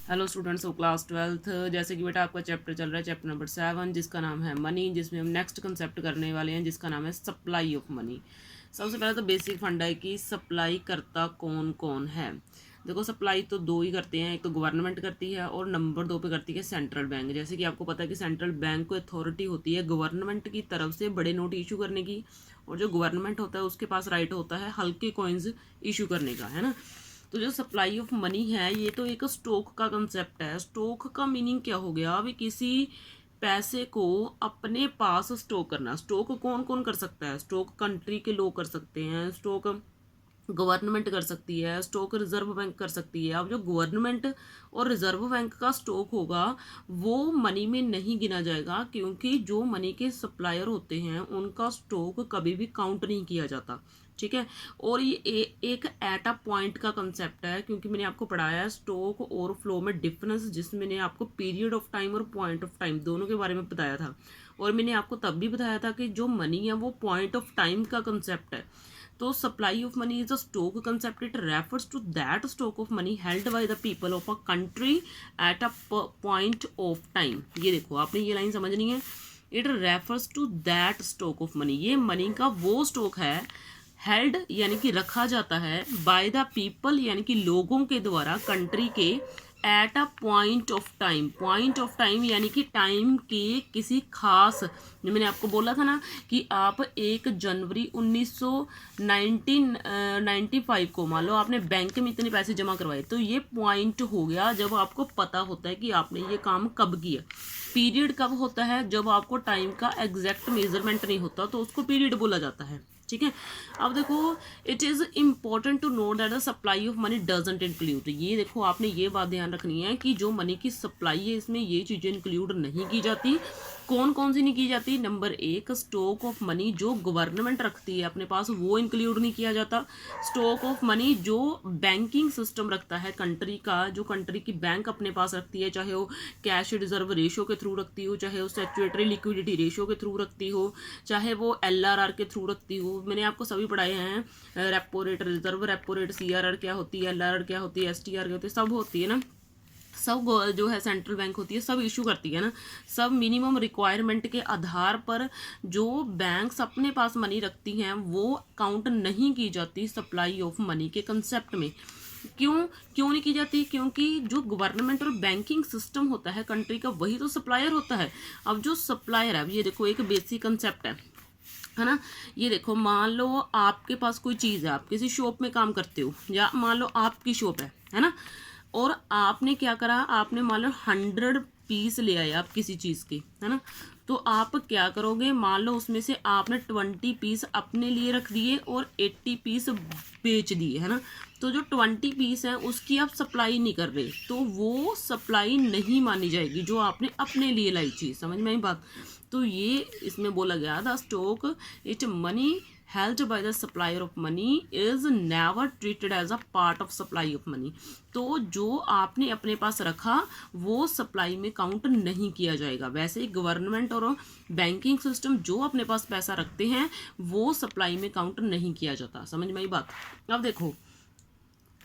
Hello students of class 12th। जैसे कि बेटा आपका चैप्टर चल रहा है, चैप्टर नंबर 7, जिसका नाम है मनी, जिसमें हम नेक्स्ट कंसेप्ट करने वाले हैं जिसका नाम है सप्लाई ऑफ मनी। सबसे पहले तो बेसिक फंडा है कि सप्लाई करता कौन कौन है। देखो, सप्लाई तो दो ही करते हैं, एक तो गवर्नमेंट करती है और नंबर 2 पे करती है सेंट्रल बैंक। जैसे कि आपको पता है कि सेंट्रल बैंक को अथॉरिटी होती है गवर्नमेंट की तरफ से बड़े नोट इशू करने की, और जो गवर्नमेंट होता है उसके पास राइट होता है हल्के कॉइन्स इशू करने का, है ना। तो जो सप्लाई ऑफ मनी है ये तो एक स्टॉक का कंसेप्ट है। स्टॉक का मीनिंग क्या हो गया, अभी किसी पैसे को अपने पास स्टॉक करना। स्टॉक कौन कौन कर सकता है? स्टॉक कंट्री के लोग कर सकते हैं, स्टॉक गवर्नमेंट कर सकती है, स्टॉक रिजर्व बैंक कर सकती है। अब जो गवर्नमेंट और रिजर्व बैंक का स्टॉक होगा वो मनी में नहीं गिना जाएगा, क्योंकि जो मनी के सप्लायर होते हैं उनका स्टॉक कभी भी काउंट नहीं किया जाता, ठीक है। और ये एक एट अ पॉइंट का कंसेप्ट है, क्योंकि मैंने आपको पढ़ाया है स्टॉक और फ्लो में डिफरेंस, जिसमें मैंने आपको पीरियड ऑफ टाइम और पॉइंट ऑफ टाइम दोनों के बारे में बताया था। और मैंने आपको तब भी बताया था कि जो मनी है वो पॉइंट ऑफ टाइम का कंसेप्ट है। तो supply of money is a stock concept. It refers to that stock of money held by the people of a country at a point of time. ये देखो, आपने ये line समझनी है। It refers to that stock of money, ये money का वो stock है, हेल्ड यानी कि रखा जाता है, बाय द पीपल यानी कि लोगों के द्वारा, कंट्री के, eight a point of time. Point of time यानी कि टाइम के किसी खास, जो मैंने आपको बोला था ना कि आप 1 जनवरी 1995 को मान लो आपने बैंक में इतने पैसे जमा करवाए, तो ये पॉइंट हो गया जब आपको पता होता है कि आपने ये काम कब किया। पीरियड कब होता है? जब आपको टाइम का एग्जैक्ट मेजरमेंट नहीं होता, तो उसको पीरियड बोला जाता है, ठीक है। अब देखो, it is important to know that the supply of money doesn't include. ये देखो, आपने ये बात ध्यान रखनी है कि जो मनी की सप्लाई है इसमें ये चीज़ें इंक्लूड नहीं की जाती। कौन कौन सी नहीं की जाती? नंबर 1, स्टॉक ऑफ मनी जो गवर्नमेंट रखती है अपने पास, वो इंक्लूड नहीं किया जाता। स्टॉक ऑफ मनी जो बैंकिंग सिस्टम रखता है कंट्री का, जो कंट्री की बैंक अपने पास रखती है, चाहे वो कैश रिजर्व रेशो के थ्रू रखती हो, चाहे वो स्टैट्यूटरी लिक्विडिटी रेशो के थ्रू रखती हो, चाहे वो LRR के थ्रू रखती हो। मैंने आपको सभी पढ़ाए हैं, repo rate, reserve repo rate, CRR क्या होती है, LRR क्या होती है, STR क्या होती है, सब होती है ना। सब जो है सेंट्रल बैंक होती है, सब इशू करती है ना। सब मिनिमम रिक्वायरमेंट के आधार पर जो बैंक्स अपने पास मनी रखती हैं वो काउंट नहीं की जाती सप्लाई ऑफ मनी के कंसेप्ट में। क्यों क्यों नहीं की जाती? क्योंकि जो गवर्नमेंट और बैंकिंग सिस्टम होता है कंट्री का, वही तो सप्लायर होता है। अब जो सप्लायर है, ये देखो एक बेसिक कंसेप्ट है ना। ये देखो, मान लो आपके पास कोई चीज़ है, आप किसी शॉप में काम करते हो, या मान लो आपकी शॉप है ना। और आपने क्या करा, आपने मान लो 100 पीस ले आए आप किसी चीज़ की, है ना। तो आप क्या करोगे, मान लो उसमें से आपने 20 पीस अपने लिए रख दिए और 80 पीस बेच दिए, है ना। तो जो 20 पीस है उसकी आप सप्लाई नहीं कर रहे, तो वो सप्लाई नहीं मानी जाएगी जो आपने अपने लिए लाई चीज़। समझ में आई बात? तो ये इसमें बोला गया the stock it money held by the supplier of money is never treated as a part of supply of money। तो जो आपने अपने पास रखा वो सप्लाई में काउंट नहीं किया जाएगा। वैसे ही गवर्नमेंट और बैंकिंग सिस्टम जो अपने पास पैसा रखते हैं वो सप्लाई में काउंट नहीं किया जाता। समझ में आई बात? अब देखो,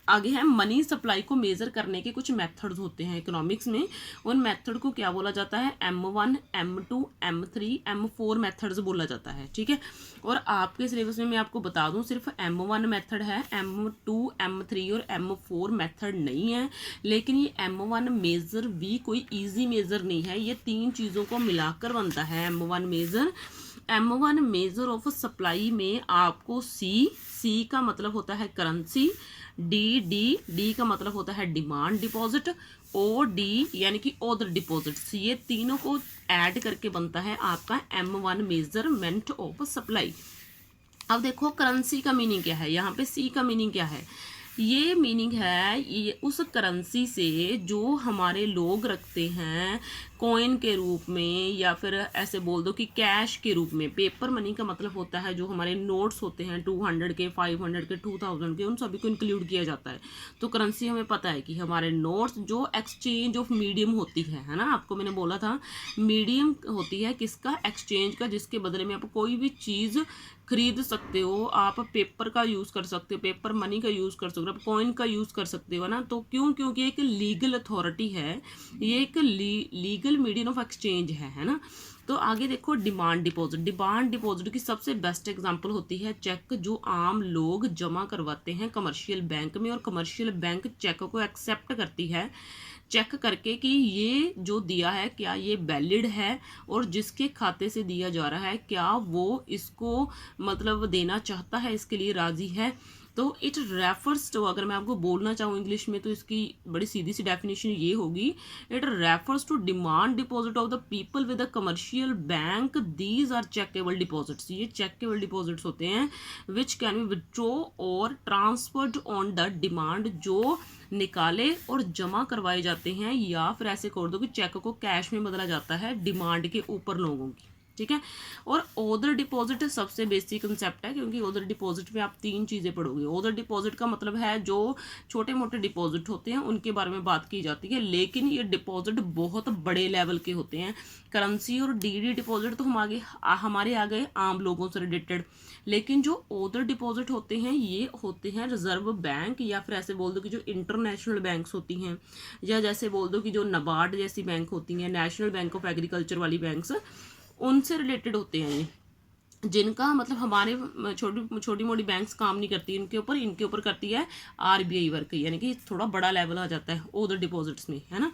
आगे है मनी सप्लाई को मेज़र करने के कुछ मेथड्स होते हैं इकोनॉमिक्स में। उन मेथड को क्या बोला जाता है? M1, M2, M3, M4 methods बोला जाता है, ठीक है। और आपके सिलेबस में मैं आपको बता दूं सिर्फ M1 मेथड है, M2, M3 और M4 मेथड नहीं है। लेकिन ये M1 मेज़र भी कोई ईजी मेज़र नहीं है, ये 3 चीज़ों को मिलाकर बनता है M1 measure. M1 measure of supply में आपको C का मतलब होता है करेंसी, डी का मतलब होता है डिमांड डिपॉजिट, OD यानी कि अदर डिपॉजिट्स, ये तीनों को ऐड करके बनता है आपका M1 मेजरमेंट ऑफ सप्लाई। अब देखो, करेंसी का मीनिंग क्या है, यहाँ पे C का मीनिंग क्या है? ये मीनिंग है ये उस करेंसी से जो हमारे लोग रखते हैं कॉइन के रूप में या फिर ऐसे बोल दो कि कैश के रूप में। पेपर मनी का मतलब होता है जो हमारे नोट्स होते हैं 200 के, 500 के, 2000 के, उन सभी को इंक्लूड किया जाता है। तो करेंसी हमें पता है कि हमारे नोट्स जो एक्सचेंज ऑफ मीडियम होती है ना, आपको मैंने बोला था मीडियम होती है किसका, एक्सचेंज का, जिसके बदले में आप कोई भी चीज़ खरीद सकते हो। आप पेपर का यूज़ कर सकते हो, पेपर मनी का यूज़ कर सकते हो, आप कॉइन का यूज़ कर सकते हो ना। तो क्यों, क्योंकि एक लीगल अथॉरिटी है, ये एक लीगल मीडियम ऑफ एक्सचेंज है ना। तो आगे देखो डिमांड डिपॉजिट। डिमांड डिपॉजिट की सबसे बेस्ट एग्जांपल होती है चेक, जो आम लोग जमा करवाते हैं कमर्शियल बैंक में, और कमर्शियल बैंक चेक को एक्सेप्ट करती है चेक करके कि ये जो दिया है क्या ये वैलिड है, और जिसके खाते से दिया जा रहा है क्या वो इसको मतलब देना चाहता है, इसके लिए राज़ी है। तो इट रेफर्स टू, अगर मैं आपको बोलना चाहूँ इंग्लिश में तो इसकी बड़ी सीधी सी डेफिनेशन ये होगी, it refers to demand deposit of the people with a commercial bank, these are checkable deposits. ये चेकेबल डिपॉजिट्स होते हैं विच कैन बी विथड्रॉ और ट्रांसफर्ड ऑन द डिमांड, जो निकाले और जमा करवाए जाते हैं, या फिर ऐसे कर दो कि चेक को कैश में बदला जाता है डिमांड के ऊपर लोगों की, ठीक है। और ओदर डिपॉजिट सबसे बेसिक कंसेप्ट है, क्योंकि ओदर डिपॉजिट में आप 3 चीज़ें पढ़ोगे। ओदर डिपॉजिट का मतलब है जो छोटे मोटे डिपॉजिट होते हैं उनके बारे में बात की जाती है, लेकिन ये डिपॉजिट बहुत बड़े लेवल के होते हैं। करेंसी और डीडी डिपॉजिट तो हमारे आ गए आम लोगों से रिलेटेड, लेकिन जो ओदर डिपॉजिट होते हैं ये होते हैं रिजर्व बैंक, या फिर ऐसे बोल दो कि जो इंटरनेशनल बैंक्स होती हैं, या जैसे बोल दो कि जो नाबार्ड जैसी बैंक होती हैं, नेशनल बैंक ऑफ एग्रीकल्चर वाली बैंक्स, उनसे रिलेटेड होते हैं ये, जिनका मतलब हमारे छोटी मोटी बैंक्स काम नहीं करती इनके ऊपर करती है आरबीआई वर्क, यानी कि थोड़ा बड़ा लेवल आ जाता है ओदर डिपॉजिट्स में, है ना।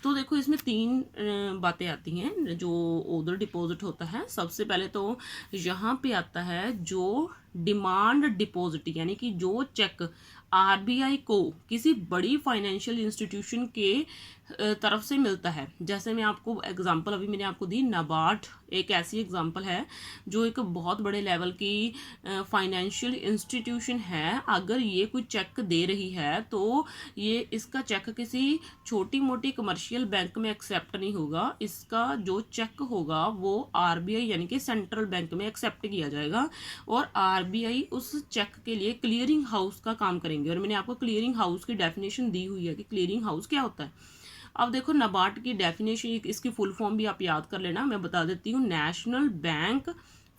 तो देखो इसमें 3 बातें आती हैं जो ओदर डिपॉजिट होता है। सबसे पहले तो यहाँ पे आता है जो डिमांड डिपॉजिट, यानी कि जो चेक आरबीआई को किसी बड़ी फाइनेंशियल इंस्टीट्यूशन के तरफ से मिलता है। जैसे मैं आपको एग्जांपल अभी मैंने आपको दी, नाबार्ड एक ऐसी एग्जांपल है जो एक बहुत बड़े लेवल की फाइनेंशियल इंस्टीट्यूशन है। अगर ये कोई चेक दे रही है तो ये इसका चेक किसी छोटी मोटी कमर्शियल बैंक में एक्सेप्ट नहीं होगा, इसका जो चेक होगा वो आरबीआई यानी कि सेंट्रल बैंक में एक्सेप्ट किया जाएगा, और आरबीआई उस चेक के लिए क्लियरिंग हाउस का काम करेंगे। और मैंने आपको क्लियरिंग हाउस की डेफिनेशन दी हुई है कि क्लियरिंग हाउस क्या होता है। अब देखो नाबार्ड की डेफिनेशन, इसकी फुल फॉर्म भी आप याद कर लेना, मैं बता देती हूँ, national bank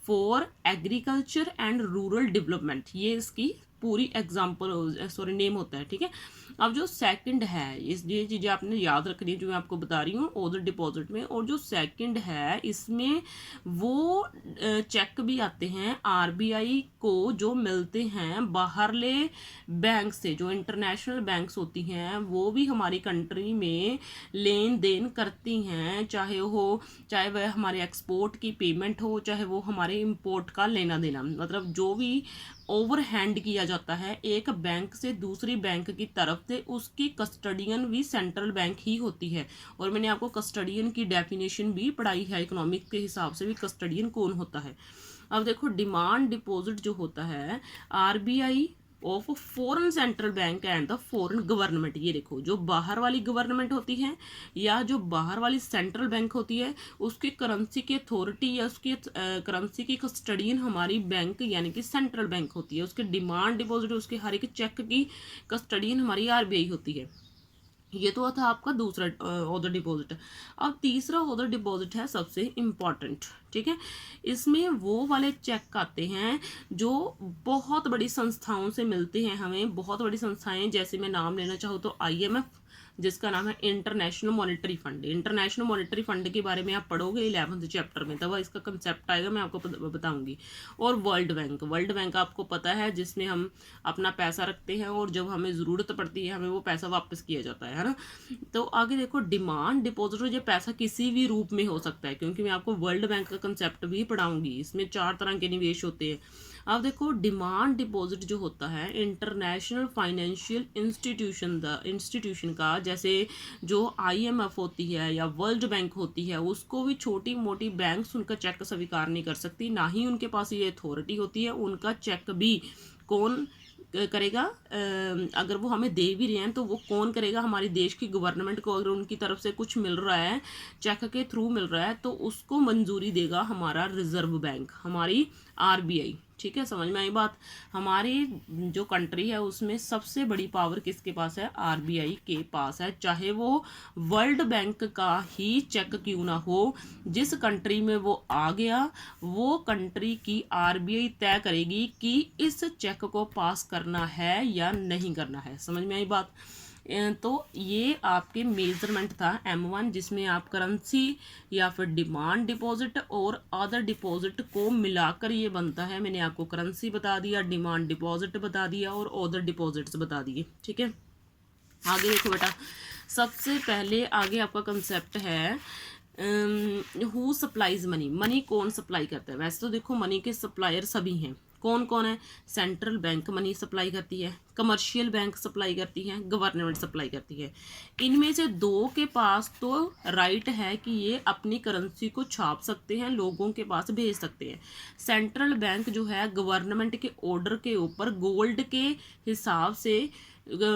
for agriculture and rural development, ये इसकी पूरी नेम होता है, ठीक है। अब जो सेकंड है, ये चीज़ें आपने याद रखनी है जो मैं आपको बता रही हूँ ओदर डिपॉजिट में। और जो सेकंड है इसमें वो चेक भी आते हैं आरबीआई को जो मिलते हैं बाहरले बैंक से, जो इंटरनेशनल बैंक्स होती हैं वो भी हमारी कंट्री में लेन देन करती हैं, चाहे वह हमारे एक्सपोर्ट की पेमेंट हो, चाहे वो हमारे इंपोर्ट का लेना देना, मतलब जो भी ओवर हैंड किया जाता है एक बैंक से दूसरी बैंक की तरफ से, उसकी कस्टडियन भी सेंट्रल बैंक ही होती है। और मैंने आपको कस्टडियन की डेफिनेशन भी पढ़ाई है, इकोनॉमिक के हिसाब से भी कस्टडियन कौन होता है। अब देखो डिमांड डिपॉजिट जो होता है RBI of foreign central bank and the foreign government, ये देखो जो बाहर वाली गवर्नमेंट होती है या जो बाहर वाली सेंट्रल बैंक होती है, उसकी करेंसी की अथॉरिटी या उसकी करेंसी की कस्टडियन हमारी बैंक यानी कि सेंट्रल बैंक होती है। उसके डिमांड डिपॉजिट, उसके हर एक चेक की कस्टडियन हमारी आरबीआई होती है। ये तो था आपका दूसरा ओदर डिपॉजिट। अब तीसरा ओदर डिपॉजिट है सबसे इम्पॉर्टेंट, ठीक है। इसमें वो वाले चेक आते हैं जो बहुत बड़ी संस्थाओं से मिलते हैं हमें, बहुत बड़ी संस्थाएं, जैसे मैं नाम लेना चाहूँ तो आईएमएफ, जिसका नाम है international monetary fund. International monetary fund के बारे में आप पढ़ोगे 11th चैप्टर में, तब इसका कंसेप्ट आएगा, मैं आपको बताऊंगी। और वर्ल्ड बैंक आपको पता है जिसमें हम अपना पैसा रखते हैं और जब हमें ज़रूरत पड़ती है हमें वो पैसा वापस किया जाता है ना। तो आगे देखो डिमांड डिपॉजिट, ये पैसा किसी भी रूप में हो सकता है, क्योंकि मैं आपको वर्ल्ड बैंक का कंसेप्ट भी पढ़ाऊंगी। इसमें 4 तरह के निवेश होते हैं। अब देखो डिमांड डिपॉजिट जो होता है इंटरनेशनल फाइनेंशियल इंस्टीट्यूशन का, जैसे जो आईएमएफ होती है या वर्ल्ड बैंक होती है, उसको भी छोटी मोटी बैंक्स उनका चेक स्वीकार नहीं कर सकती, ना ही उनके पास ये अथॉरिटी होती है। उनका चेक भी कौन करेगा? अगर वो हमें दे भी रहे हैं तो वो कौन करेगा? हमारी देश की गवर्नमेंट को अगर उनकी तरफ से कुछ मिल रहा है, चेक के थ्रू मिल रहा है, तो उसको मंजूरी देगा हमारा रिजर्व बैंक, हमारी आरबीआई। ठीक है, समझ में आई बात? हमारी जो कंट्री है उसमें सबसे बड़ी पावर किसके पास है? आरबीआई के पास है। चाहे वो वर्ल्ड बैंक का ही चेक क्यों ना हो, जिस कंट्री में वो आ गया वो कंट्री की आरबीआई तय करेगी कि इस चेक को पास करना है या नहीं करना है। समझ में आई बात? तो ये आपके मेजरमेंट था M1, जिसमें आप करेंसी या फिर डिमांड डिपॉजिट और अदर डिपॉजिट को मिलाकर ये बनता है। मैंने आपको करेंसी बता दिया, डिमांड डिपॉजिट बता दिया और अदर डिपॉजिट्स बता दिए। ठीक है, आगे देखो बेटा, सबसे पहले आगे आपका कंसेप्ट है हु सप्लाइज मनी। मनी कौन सप्लाई करता है? वैसे तो देखो मनी के सप्लायर सभी हैं। कौन कौन है? सेंट्रल बैंक मनी सप्लाई करती है, कमर्शियल बैंक सप्लाई करती है, गवर्नमेंट सप्लाई करती है। इनमें से दो के पास तो राइट है कि ये अपनी करेंसी को छाप सकते हैं, लोगों के पास भेज सकते हैं। सेंट्रल बैंक जो है गवर्नमेंट के ऑर्डर के ऊपर गोल्ड के हिसाब से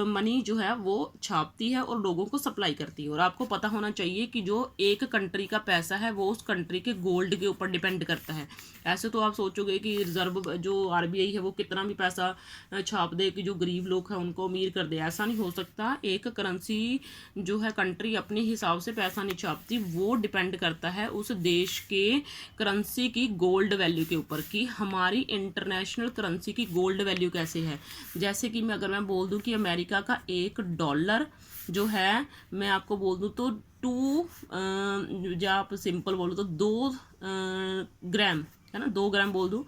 मनी जो है वो छापती है और लोगों को सप्लाई करती है। और आपको पता होना चाहिए कि जो एक कंट्री का पैसा है वो उस कंट्री के गोल्ड के ऊपर डिपेंड करता है। ऐसे तो आप सोचोगे कि रिजर्व जो आरबीआई है वो कितना भी पैसा छाप दे कि जो गरीब लोग हैं उनको अमीर कर दे, ऐसा नहीं हो सकता। एक करेंसी जो है कंट्री अपने हिसाब से पैसा नहीं छापती, वो डिपेंड करता है उस देश के करेंसी की गोल्ड वैल्यू के ऊपर कि हमारी इंटरनेशनल करेंसी की गोल्ड वैल्यू कैसे है। जैसे कि अगर मैं बोल दूं कि अमेरिका का $1 जो है, मैं आपको बोल दूं तो 2 या आप सिंपल बोलो तो 2 ग्राम है ना, 2 ग्राम बोल दूं,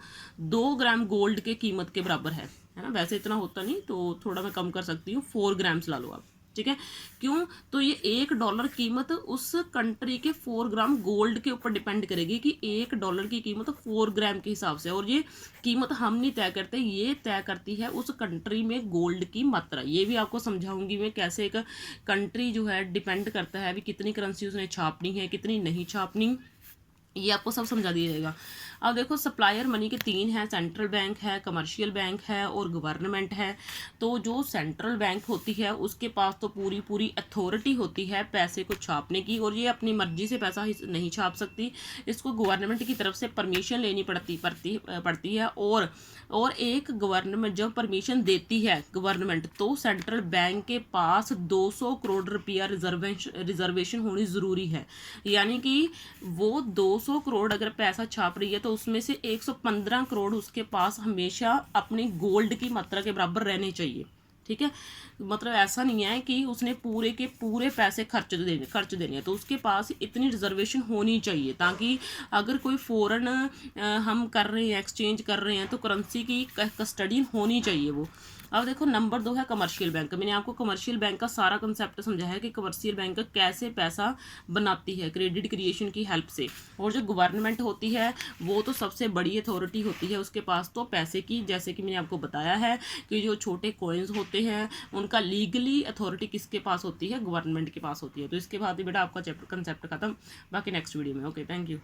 2 ग्राम गोल्ड के कीमत के बराबर है ना। वैसे इतना होता नहीं तो थोड़ा मैं कम कर सकती हूँ, 4 ग्राम्स ला लो आप। ठीक है, क्यों? तो ये $1 कीमत उस कंट्री के 4 ग्राम गोल्ड के ऊपर डिपेंड करेगी कि $1 की कीमत 4 ग्राम के हिसाब से। और ये कीमत हम नहीं तय करते, ये तय करती है उस कंट्री में गोल्ड की मात्रा। ये भी आपको समझाऊंगी मैं कैसे एक कंट्री जो है डिपेंड करता है भी कितनी करेंसी उसने छापनी है, कितनी नहीं छापनी, ये आपको सब समझा दिया जाएगा। अब देखो सप्लायर मनी के 3 हैं, सेंट्रल बैंक है, कमर्शियल बैंक है और गवर्नमेंट है। तो जो सेंट्रल बैंक होती है उसके पास तो पूरी अथॉरिटी होती है पैसे को छापने की, और ये अपनी मर्जी से पैसा नहीं छाप सकती, इसको गवर्नमेंट की तरफ से परमिशन लेनी पड़ती है। और एक गवर्नमेंट जब परमिशन देती है गवर्नमेंट, तो सेंट्रल बैंक के पास 200 करोड़ रुपया रिजर्वेशन होनी ज़रूरी है। यानी कि वो 200 करोड़ अगर पैसा छाप रही है तो उसमें से 115 करोड़ उसके पास हमेशा अपनी गोल्ड की मात्रा के बराबर रहने चाहिए। ठीक है, मतलब ऐसा नहीं है कि उसने पूरे के पूरे पैसे खर्च देने हैं, तो उसके पास इतनी रिजर्वेशन होनी चाहिए ताकि अगर कोई फॉरेन हम कर रहे हैं, एक्सचेंज कर रहे हैं, तो करेंसी की कस्टडी होनी चाहिए वो। अब देखो नंबर 2 है कमर्शियल बैंक। मैंने आपको कमर्शियल बैंक का सारा कंसेप्ट समझाया है कि कमर्शियल बैंक कैसे पैसा बनाती है क्रेडिट क्रिएशन की हेल्प से। और जो गवर्नमेंट होती है वो तो सबसे बड़ी अथॉरिटी होती है, उसके पास तो पैसे की, जैसे कि मैंने आपको बताया है कि जो छोटे कॉइन्स होते हैं उनका लीगली अथॉरिटी किसके पास होती है? गवर्नमेंट के पास होती है। तो इसके बाद ही बेटा आपका चैप्टर कंसेप्ट खत्म, बाकी नेक्स्ट वीडियो में। Okay, thank you.